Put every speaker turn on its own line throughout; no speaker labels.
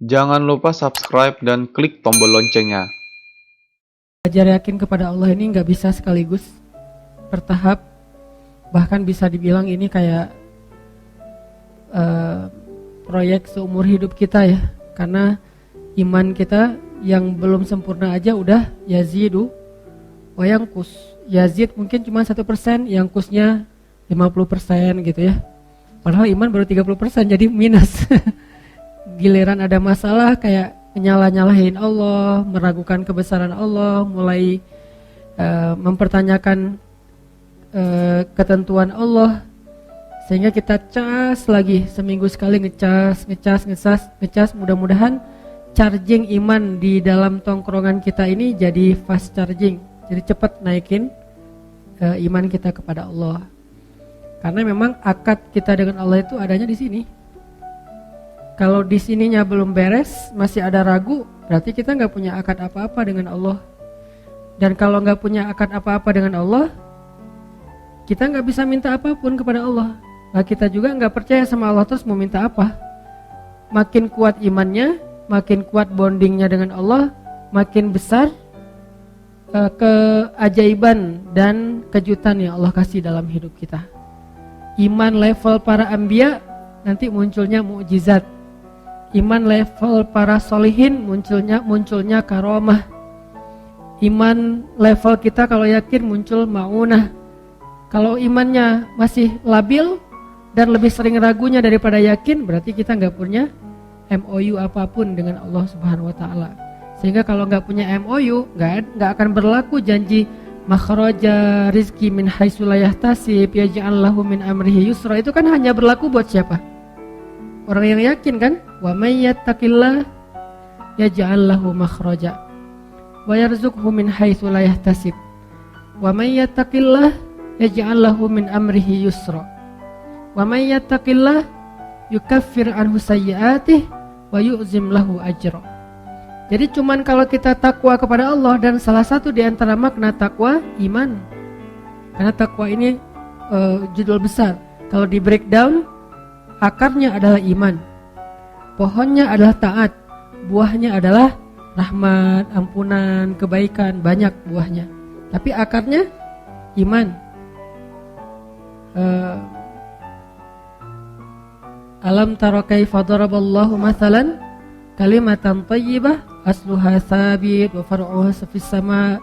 Jangan lupa subscribe dan klik tombol loncengnya.
Belajar yakin kepada Allah ini nggak bisa sekaligus, bertahap. Bahkan bisa dibilang ini kayak proyek seumur hidup kita ya. Karena iman kita yang belum sempurna aja udah yazidu wa yanqus. Yazid mungkin cuma 1%, yanqusnya 50% gitu ya. Padahal iman baru 30%, jadi minus. Giliran ada masalah kayak nyalah-nyalahin Allah, meragukan kebesaran Allah, mulai mempertanyakan ketentuan Allah, sehingga kita cas lagi seminggu sekali ngecas. Mudah-mudahan charging iman di dalam tongkrongan kita ini jadi fast charging, jadi cepat naikin iman kita kepada Allah. Karena memang akad kita dengan Allah itu adanya di sini. Kalau di sininya belum beres, masih ada ragu, berarti kita nggak punya akad apa-apa dengan Allah. Dan kalau nggak punya akad apa-apa dengan Allah, kita nggak bisa minta apapun kepada Allah. Nah, kita juga nggak percaya sama Allah terus mau minta apa. Makin kuat imannya, makin kuat bondingnya dengan Allah, makin besar keajaiban dan kejutan yang Allah kasih dalam hidup kita. Iman level para anbiya, nanti munculnya mukjizat. Iman level para solihin, munculnya karomah. Iman level kita kalau yakin muncul maunah. Kalau imannya masih labil dan lebih sering ragunya daripada yakin, berarti kita nggak punya MOU apapun dengan Allah Subhanahu Wa Taala. Sehingga kalau nggak punya MOU, nggak akan berlaku janji makhraja rizki min haitsu la yahtasib yaj'al lahu min amrihi yusra. Itu kan hanya berlaku buat siapa? Orang yang yakin kan? Wa may yattaqillah yaj'al lahu makhraja wa yarzuqhu min haitsu la yahtasib. Wa may yattaqillah yaj'al lahu min amrihi yusra. Wa may yattaqillah yukaffir anhu sayyi'atihi wa yu'zim lahu ajra. Jadi cuman kalau kita takwa kepada Allah, dan salah satu di antara makna takwa iman. Karena takwa ini judul besar. Kalau di breakdown, akarnya adalah iman, pohonnya adalah taat, buahnya adalah rahmat, ampunan, kebaikan, banyak buahnya. Tapi akarnya iman. Alam tara kaifa daraballahu mathalan kalimatan thayyibah asluha thabit wa far'uha fis sama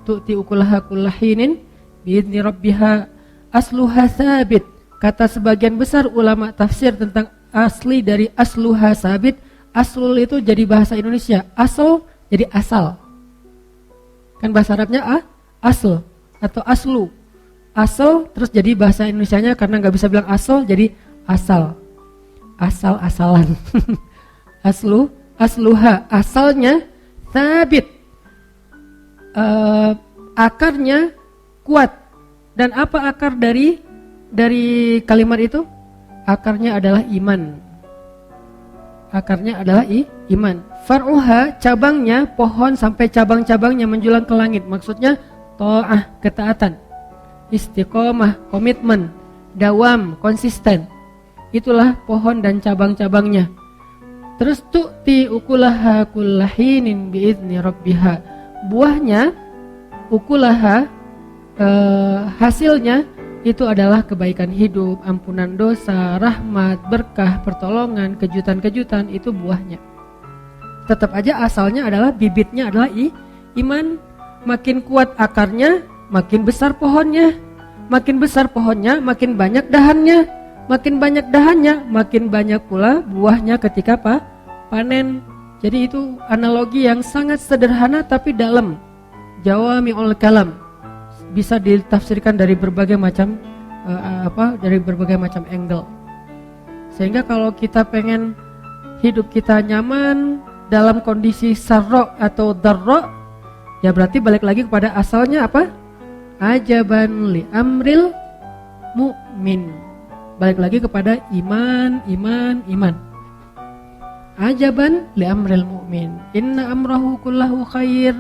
tu'ti ukulaha kullahinin biidzni rabbiha. Asluha thabit, kata sebagian besar ulama tafsir tentang asli dari asluha sabit. Aslul itu jadi bahasa Indonesia, asal jadi asal. Kan bahasa Arabnya asl atau aslu. Asal terus jadi bahasa Indonesianya karena nggak bisa bilang asal jadi asal. Asal-asalan. Asluha, asalnya sabit. Akarnya kuat. Dan apa akar dari kalimat itu? Akarnya adalah iman. Akarnya adalah iman. Far'uha, cabangnya, pohon sampai cabang-cabangnya menjulang ke langit. Maksudnya ta'ah, ketaatan. Istiqomah, komitmen. Dawam, konsisten. Itulah pohon dan cabang-cabangnya. Terus tu'ti ukulaha kullahinin biizni rabbiha. Buahnya, ukulaha, hasilnya itu adalah kebaikan hidup, ampunan dosa, rahmat, berkah, pertolongan, kejutan-kejutan. Itu buahnya. Tetap aja asalnya adalah, bibitnya adalah iman. Makin kuat akarnya, makin besar pohonnya. Makin besar pohonnya, makin banyak dahannya. Makin banyak dahannya, makin banyak pula buahnya ketika panen. Jadi itu analogi yang sangat sederhana tapi dalam. Jawami'ul kalam, bisa ditafsirkan dari berbagai macam dari berbagai macam angle. Sehingga kalau kita pengen hidup kita nyaman dalam kondisi sarra atau darra, ya berarti balik lagi kepada asalnya apa? Ajaban li amril mu'min. Balik lagi kepada iman. Ajaban li amril mu'min. Inna amrahu kullahu khair.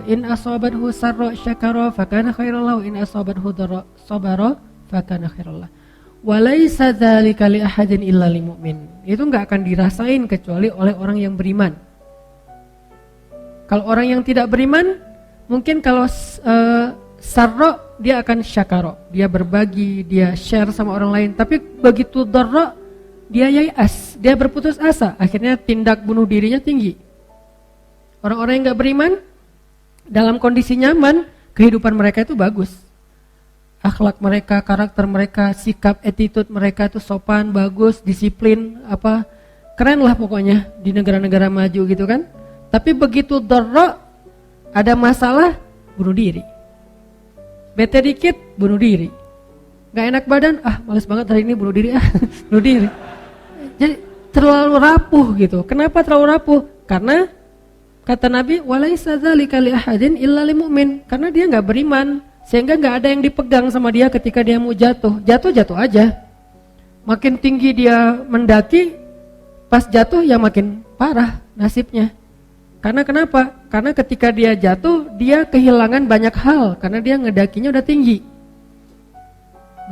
In asabathu sarra syakara fakana khairan lahu, in asabathu dharra sabara fakana khairan lahu. walaisa dzalika li ahadin illa lil mu'min. Itu enggak akan dirasain kecuali oleh orang yang beriman. Kalau orang yang tidak beriman, mungkin kalau sarro dia akan syakaro, dia berbagi, dia share sama orang lain. Tapi begitu darro, dia yai'as, dia berputus asa, akhirnya tindak bunuh dirinya tinggi. Orang-orang yang gak beriman, dalam kondisi nyaman, kehidupan mereka itu bagus. Akhlak mereka, karakter mereka, sikap, attitude mereka itu sopan, bagus, disiplin, keren lah pokoknya di negara-negara maju gitu kan. Tapi begitu darra, ada masalah, bunuh diri. Bete dikit, bunuh diri. Gak enak badan, males banget hari ini bunuh diri, bunuh diri. Jadi terlalu rapuh gitu. Kenapa terlalu rapuh? Karena kata Nabi, walaisa dzalika li ahadin illa lil mu'min. Karena dia gak beriman, sehingga gak ada yang dipegang sama dia ketika dia mau jatuh. Jatuh aja. Makin tinggi dia mendaki, pas jatuh ya makin parah nasibnya. Karena kenapa? Karena ketika dia jatuh, dia kehilangan banyak hal karena dia ngedakinya udah tinggi.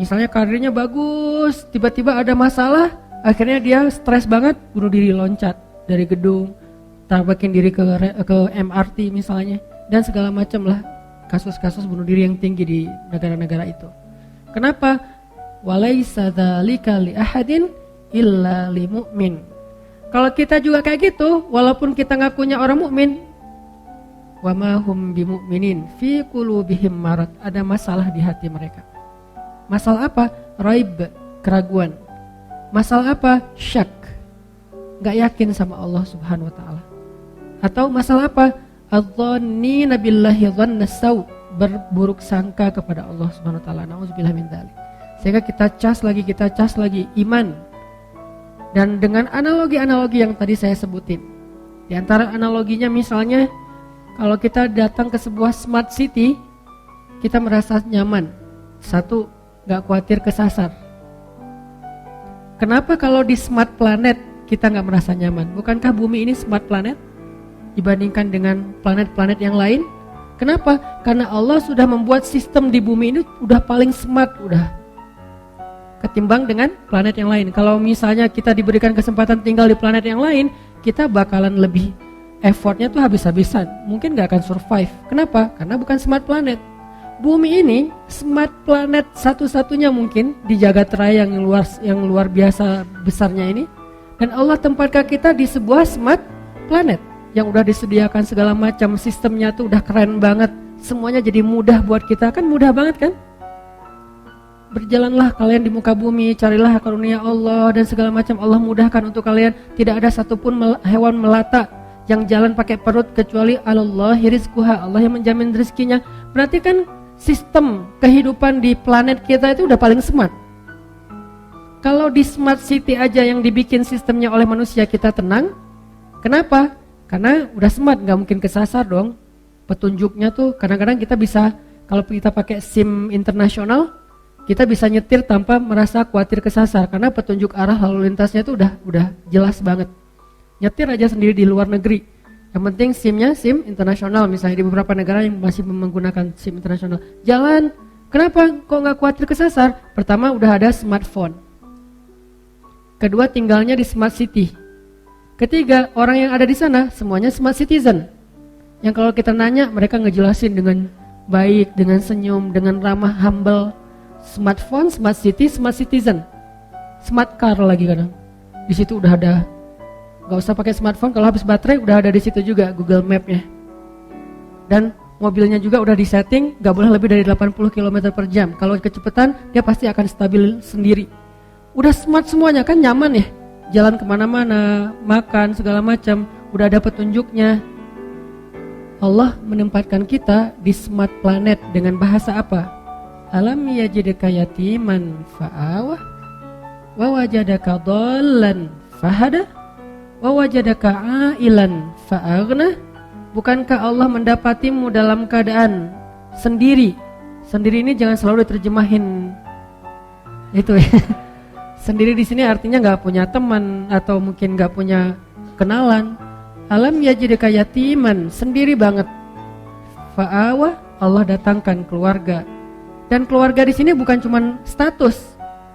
Misalnya karirnya bagus, tiba-tiba ada masalah, akhirnya dia stres banget, bunuh diri, loncat dari gedung, tabrakin diri ke MRT misalnya, dan segala macam lah kasus-kasus bunuh diri yang tinggi di negara-negara itu. Kenapa? Walaisa dzalika li ahadin illa li mu'min. Kalau kita juga kayak gitu, walaupun kita ngakunya orang mukmin, wa ma hum bimu'minin fi qulubihim marad, ada masalah di hati mereka. Masalah apa? Raib, keraguan. Masalah apa? Syak, gak yakin sama Allah Subhanahu wa ta'ala. Atau masalah apa? Adzannina billahi dhanna saw, berburuk sangka kepada Allah Subhanahu wa ta'ala. Nauzubillah min dzalik. Sehingga kita cas lagi iman. Dan dengan analogi-analogi yang tadi saya sebutin, di antara analoginya misalnya, kalau kita datang ke sebuah smart city, kita merasa nyaman. Satu, gak khawatir kesasar. Kenapa kalau di smart planet kita gak merasa nyaman? Bukankah bumi ini smart planet dibandingkan dengan planet-planet yang lain? Kenapa? Karena Allah sudah membuat sistem di bumi ini udah paling smart, udah ketimbang dengan planet yang lain. Kalau misalnya kita diberikan kesempatan tinggal di planet yang lain, kita bakalan lebih effortnya tuh habis-habisan. Mungkin gak akan survive. Kenapa? Karena bukan smart planet. Bumi ini smart planet satu-satunya mungkin di jagat raya yang luar biasa besarnya ini. Dan Allah tempatkan kita di sebuah smart planet yang udah disediakan segala macam, sistemnya tuh udah keren banget. Semuanya jadi mudah buat kita, kan mudah banget kan? Berjalanlah kalian di muka bumi, carilah karunia Allah dan segala macam, Allah mudahkan untuk kalian. Tidak ada satupun hewan melata yang jalan pakai perut kecuali Allahi rizquha, Allah yang menjamin rezekinya. Berarti kan sistem kehidupan di planet kita itu udah paling smart. Kalau di smart city aja yang dibikin sistemnya oleh manusia kita tenang. Kenapa? Karena udah smart, gak mungkin kesasar dong. Petunjuknya tuh kadang-kadang kita bisa, kalau kita pakai SIM internasional, kita bisa nyetir tanpa merasa khawatir kesasar karena petunjuk arah lalu lintasnya itu udah jelas banget. Nyetir aja sendiri di luar negeri. Yang penting SIM-nya SIM internasional, misalnya di beberapa negara yang masih menggunakan SIM internasional. Jalan, kenapa kok nggak khawatir kesasar? Pertama udah ada smartphone. Kedua tinggalnya di smart city. Ketiga, orang yang ada di sana semuanya smart citizen. Yang kalau kita nanya mereka ngejelasin dengan baik, dengan senyum, dengan ramah, humble. Smartphone, smart city, smart citizen, smart car lagi kadang. Di situ udah ada. Gak usah pakai smartphone, kalau habis baterai udah ada di situ juga Google Map-nya. Dan mobilnya juga udah disetting, gak boleh lebih dari 80 km per jam. Kalau kecepatan dia pasti akan stabil sendiri. Udah smart semuanya kan, nyaman ya. Jalan kemana-mana, makan segala macam, udah ada petunjuknya. Allah menempatkan kita di smart planet dengan bahasa apa? Alam yajidka yatiman fa'awah wa wajadaka dhallan fahada wa wajadaka ailan fa'aghna. Bukankah Allah mendapatimu dalam keadaan sendiri? Sendiri ini jangan selalu diterjemahin itu ya. Sendiri di sini artinya nggak punya teman atau mungkin nggak punya kenalan. Alam yajidka yatiman, sendiri banget. Fa'awah, Allah datangkan keluarga. Dan keluarga di sini bukan cuma status.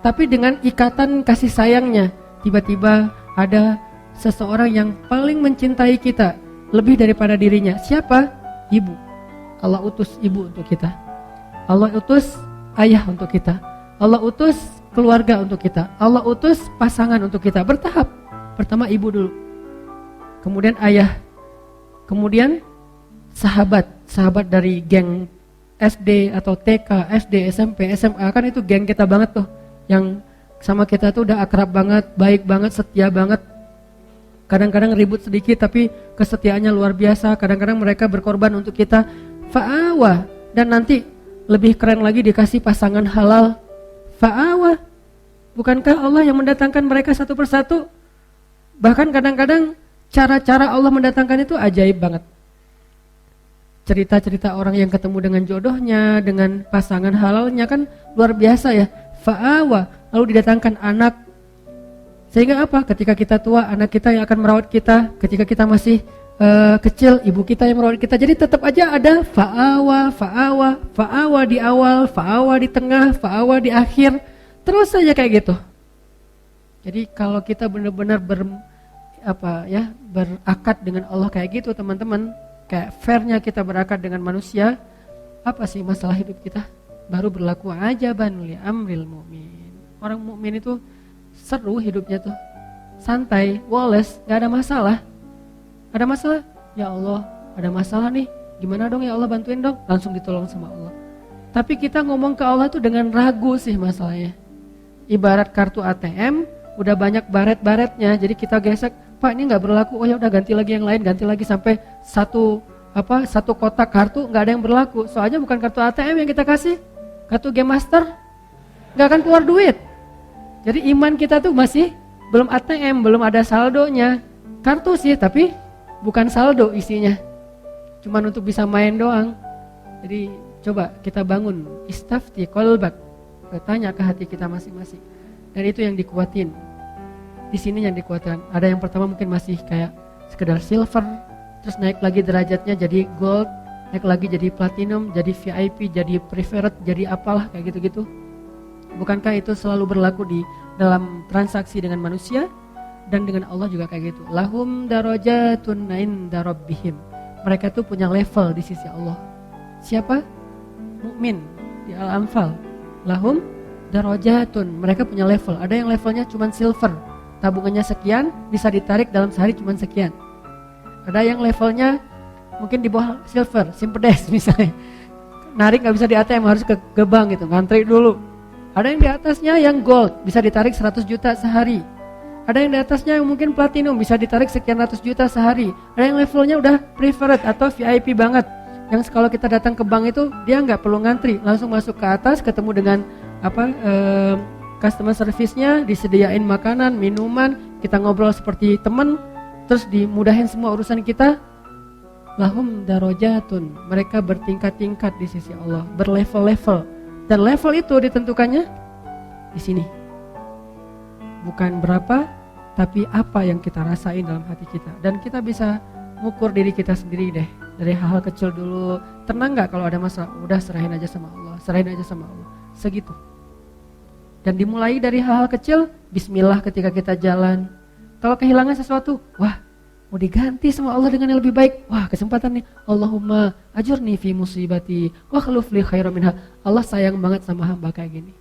Tapi dengan ikatan kasih sayangnya, tiba-tiba ada seseorang yang paling mencintai kita lebih daripada dirinya. Siapa? Ibu. Allah utus ibu untuk kita. Allah utus ayah untuk kita. Allah utus keluarga untuk kita. Allah utus pasangan untuk kita. Bertahap. Pertama ibu dulu, kemudian ayah, kemudian sahabat dari geng SD atau TK, SD, SMP, SMA. Kan itu geng kita banget tuh, yang sama kita tuh udah akrab banget, baik banget, setia banget. Kadang-kadang ribut sedikit tapi kesetiaannya luar biasa. Kadang-kadang mereka berkorban untuk kita. Fa'awa. Dan nanti lebih keren lagi dikasih pasangan halal. Fa'awa. Bukankah Allah yang mendatangkan mereka satu persatu? Bahkan kadang-kadang cara-cara Allah mendatangkan itu ajaib banget. Cerita-cerita orang yang ketemu dengan jodohnya, dengan pasangan halalnya kan luar biasa ya. Fa'awa. Lalu didatangkan anak. Sehingga apa? Ketika kita tua, anak kita yang akan merawat kita. Ketika kita masih kecil, ibu kita yang merawat kita. Jadi tetap aja ada fa'awa, fa'awa, fa'awa di awal, fa'awa di tengah, fa'awa di akhir. Terus saja kayak gitu. Jadi kalau kita benar-benar berakad dengan Allah kayak gitu teman-teman, kayak fairnya kita berakad dengan manusia, apa sih masalah hidup kita? Baru berlaku ajaban li amril mu'min. Orang mukmin itu seru hidupnya tuh, santai, woles, gak ada masalah. Ada masalah? Ya Allah, ada masalah nih. Gimana dong ya Allah, bantuin dong. Langsung ditolong sama Allah. Tapi kita ngomong ke Allah tuh dengan ragu sih masalahnya. Ibarat kartu ATM, udah banyak baret-baretnya, jadi kita gesek, Pak ini nggak berlaku, oh ya udah ganti lagi yang lain, ganti lagi sampai satu kotak kartu nggak ada yang berlaku. Soalnya bukan kartu ATM yang kita kasih, kartu Game Master, nggak akan keluar duit. Jadi iman kita tuh masih belum ATM, belum ada saldonya. Kartu sih, tapi bukan saldo isinya, cuman untuk bisa main doang. Jadi coba kita bangun istafti qalbak, bertanya ke hati kita masing-masing. Dan itu yang dikuatin. Di sini yang dikuatkan. Ada yang pertama mungkin masih kayak sekedar silver, terus naik lagi derajatnya jadi gold, naik lagi jadi platinum, jadi VIP, jadi preferred, jadi apalah kayak gitu-gitu. Bukankah itu selalu berlaku di dalam transaksi dengan manusia dan dengan Allah juga kayak gitu. Lahum darajatun inda rabbihim. Mereka tuh punya level di sisi Allah. Siapa? Mukmin di Al-Anfal. Lahum darajatun, mereka punya level. Ada yang levelnya cuma silver, tabungannya sekian, bisa ditarik dalam sehari cuma sekian. Ada yang levelnya mungkin di bawah silver, simpedes misalnya, narik gak bisa di ATM, harus ke bank gitu, ngantri dulu. Ada yang di atasnya yang gold, bisa ditarik 100 juta sehari. Ada yang di atasnya yang mungkin platinum, bisa ditarik sekian ratus juta sehari. Ada yang levelnya udah preferred atau VIP banget, yang kalau kita datang ke bank itu dia nggak perlu ngantri, langsung masuk ke atas, ketemu dengan customer service-nya, disediain makanan, minuman, kita ngobrol seperti teman, terus dimudahin semua urusan kita. Lahum darajatun, mereka bertingkat-tingkat di sisi Allah, berlevel-level. Dan level itu ditentukannya di sini. Bukan berapa, tapi apa yang kita rasain dalam hati kita. Dan kita bisa ngukur diri kita sendiri deh, dari hal-hal kecil dulu. Tenang gak kalau ada masalah? Udah serahin aja sama Allah, serahin aja sama Allah. Segitu. Dan dimulai dari hal-hal kecil, bismillah ketika kita jalan. Kalau kehilangan sesuatu, wah mau diganti sama Allah dengan yang lebih baik. Wah kesempatan nih, Allahumma ajurni fi musibati wa khluf li khairan minha. Allah sayang banget sama hamba kayak gini.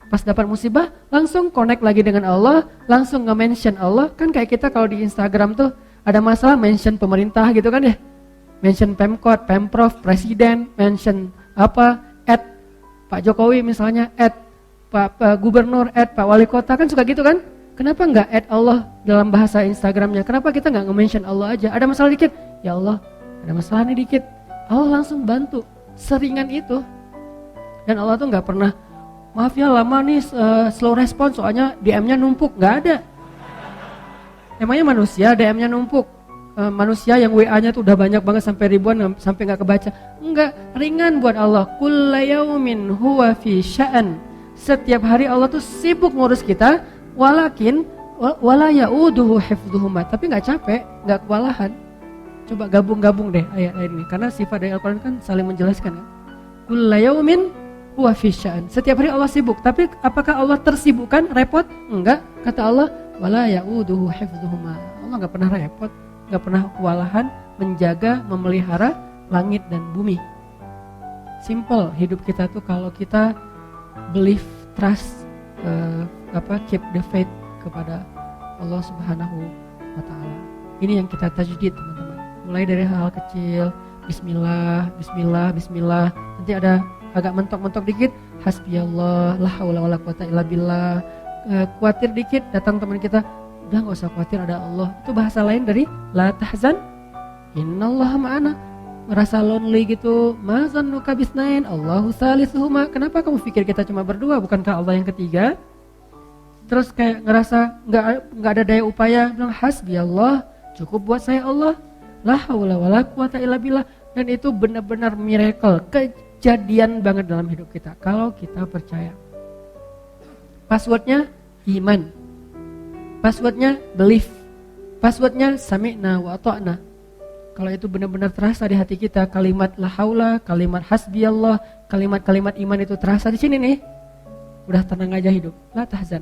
Pas dapat musibah, langsung connect lagi dengan Allah, langsung nge-mention Allah. Kan kayak kita kalau di Instagram tuh ada masalah mention pemerintah gitu kan ya. Mention Pemkot, Pemprov, Presiden, mention Pak Jokowi misalnya, Pak Gubernur, Pak Wali Kota, kan suka gitu kan? Kenapa nggak add Allah dalam bahasa Instagramnya? Kenapa kita nggak nge-mention Allah aja? Ada masalah dikit, ya Allah, ada masalah nih dikit. Allah langsung bantu, seringan itu. Dan Allah tuh nggak pernah, maaf ya lama nih slow respon soalnya DM-nya numpuk, nggak ada. Emangnya manusia DM-nya numpuk? Manusia yang WA-nya tuh udah banyak banget sampai ribuan, sampai nggak kebaca. Enggak, ringan buat Allah. Kulla yaumin huwa fi sya'an. Setiap hari Allah tuh sibuk ngurus kita, walakin wala ya'uduhu hifdhuhuma, tapi nggak capek, nggak kewalahan. Coba gabung-gabung deh ayat-ayat ini, karena sifat dari Al-Quran kan saling menjelaskan ya. Kulla yaumin huwa fi sya'an. Setiap hari Allah sibuk, tapi apakah Allah tersibukkan, repot? Enggak. Kata Allah, wala ya'uduhu hifdzuhuma. Allah enggak pernah repot, enggak pernah kewalahan menjaga, memelihara langit dan bumi. Simple hidup kita tuh kalau kita believe, trust, keep the faith kepada Allah Subhanahu wa taala. Ini yang kita tajdid, teman-teman. Mulai dari hal kecil, bismillah, bismillah, bismillah. Nanti ada agak mentok-mentok dikit, hasbiyallah, la haula wala quwata illa billah. Khawatir dikit, datang teman kita, udah enggak usah khawatir, ada Allah. Itu bahasa lain dari la tahzan, innallaha ma'ana. Merasa lonely gitu, ma zannuka bisnain, Allahu salisuhuma. Kenapa kamu pikir kita cuma berdua, bukankah Allah yang ketiga? Terus kayak ngerasa enggak ada daya upaya, bilang hasbiyallah, cukup buat saya Allah. La haula wala quwata illa billah. Dan itu benar-benar miracle, kejadian banget dalam hidup kita kalau kita percaya. Passwordnya iman, passwordnya belief, passwordnya sami'na wa ata'na. Kalau itu benar-benar terasa di hati kita, kalimat la haula, kalimat hasbiyallah, kalimat-kalimat iman itu terasa di sini nih, udah tenang aja hidup. La tahzan,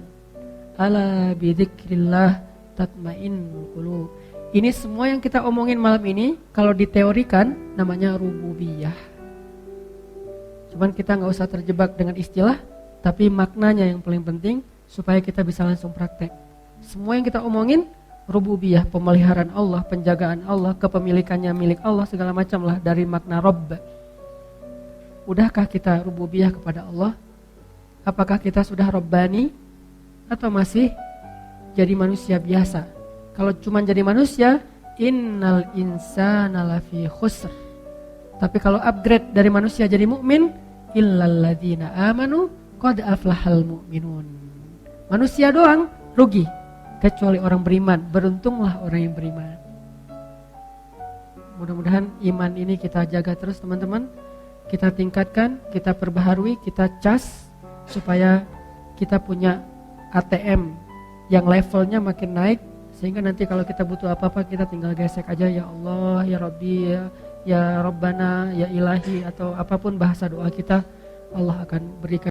ala bidzikrillah tatmainnul qulub. Ini semua yang kita omongin malam ini, kalau diteorikan namanya rububiyah. Cuman kita nggak usah terjebak dengan istilah, tapi maknanya yang paling penting supaya kita bisa langsung praktek. Semua yang kita omongin rububiyah, pemeliharaan Allah, penjagaan Allah, kepemilikannya milik Allah, segala macam lah dari makna Rabb. Udahkah kita rububiyah kepada Allah? Apakah kita sudah Rabbani atau masih jadi manusia biasa? Kalau cuma jadi manusia, innal insana lafi khusr. Tapi kalau upgrade dari manusia jadi mukmin, illal ladzina amanu qad aflahal mu'minun. Manusia doang rugi, kecuali orang beriman. Beruntunglah orang yang beriman. Mudah-mudahan iman ini kita jaga terus, teman-teman. Kita tingkatkan, kita perbaharui, kita cas supaya kita punya ATM yang levelnya makin naik, sehingga nanti kalau kita butuh apa-apa kita tinggal gesek aja, ya Allah, ya Rabbi, ya Rabbana, ya Ilahi, atau apapun bahasa doa kita, Allah akan berikan